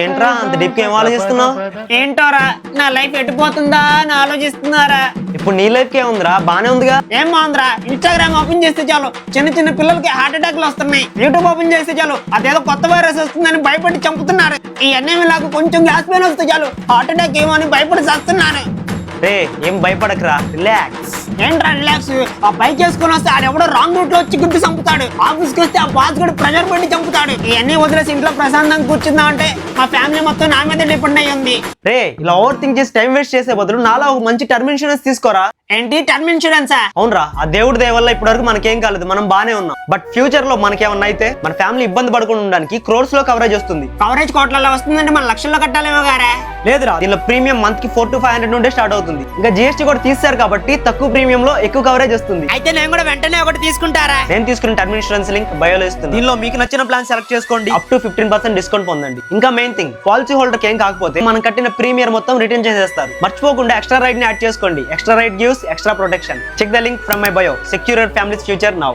ఏంట్రా అంత డీప్ గా ఏం ఆలోచిస్తున్నావు? ఏంటోరా నా లైఫ్ ఎట్టిపోతుందా అని ఆలోచిస్తున్నారా. ఇప్పుడు నీ లైఫ్ కి ఏముందిరా? బానే ఉందిగా. ఏం బాగుందిరా, ఇన్స్టాగ్రామ్ ఓపెన్ చేస్తే చాలు చిన్న చిన్న పిల్లలకి హార్ట్ అటాక్లు వస్తున్నాయి. యూట్యూబ్ ఓపెన్ చేస్తే చాలు అదేదో కొత్త వైరస్ వస్తుందని భయపడి చంపుతున్నారు. ఇవన్నీ నాకు కొంచెం గ్యాస్ పెయిన్ వస్తే చాలు హార్ట్ అటాక్ ఏమో అని భయపడి చస్తున్నారు. రే ఏం భయపడకరా, రిలాక్స్. ఏంట్రా రిలాక్స్? ఆ బైక్ చేసుకుని వస్తే ఆడెవడో రాంగ్ రూట్ లో వచ్చి గుద్ది చంపుతాడు. ఆఫీస్కి వస్తే ఆ బాస్ కూడా ప్రెజర్ పెట్టి చంపుతాడు. ఇవన్నీ వదిలేసి ఇంట్లో ప్రశాంతంగా కూర్చుందాం అంటే మా ఫ్యామిలీ మొత్తం నా మీద డిపెండ్ అయ్యి ఉంది. రే ఇలా ఓవర్ థింక్ చేసి టైం వేస్ట్ చేసే బదులు నాలా ఒక మంచి టర్మ్ ఇన్సూరెన్స్ తీసుకోరా. ఏంటి టర్మ్ ఇన్సూరెన్సా? అవునరా, ఆ దేవుడి దయ వల్ల ఇప్పటి వరకు మనకేం కాలేదు, మనం బానే ఉన్నాం. బట్ ఫ్యూచర్ లో మనకేమన్నా అయితే మన ఫ్యామిలీ ఇబ్బంది పడకుండా ఉండడానికి క్రోర్స్ లో కవరేజ్ వస్తుంది. కవరేజ్ కోట్లలో వస్తుందంటే మన లక్షల్లో కట్టాలేమో గారా. లేదురా, దీనిలో ప్రీమియం మంత్ కి 400 to 500 నుండే స్టార్ట్ అవుతుంది. ఇంకా GST కూడా తీస్తారు కాబట్టి తక్కువ ప్రీమియం లో ఎక్కువ కవరేజ్ వస్తుంది. అయితే నేను కూడా వెంటనే ఒకటి తీసుకుంటారా? నేను తీసుకున్న టర్మ్ ఇన్సూరెన్స్ లింక్ బయోలో ఇస్తుంది. దీనిలో మీకు నచ్చిన ప్లాన్ సెలెక్ట్ చేసుకోండి, అప్ టు 15% డిస్కౌంట్ పొందండి. ఇంకా మెయిన్ థింగ్, పాలసీ హోల్డర్ ఏం కాకపోతే మనం కట్టిన ప్రీమియర్ మొత్తం రిటర్న్ చేసేస్తారు. మర్చిపోకుండా ఎక్స్ట్రా రైడ్ ని యాడ్ చేసుకోండి. Extra ride gives extra protection. Check the link from my bio. Secure your family's future now.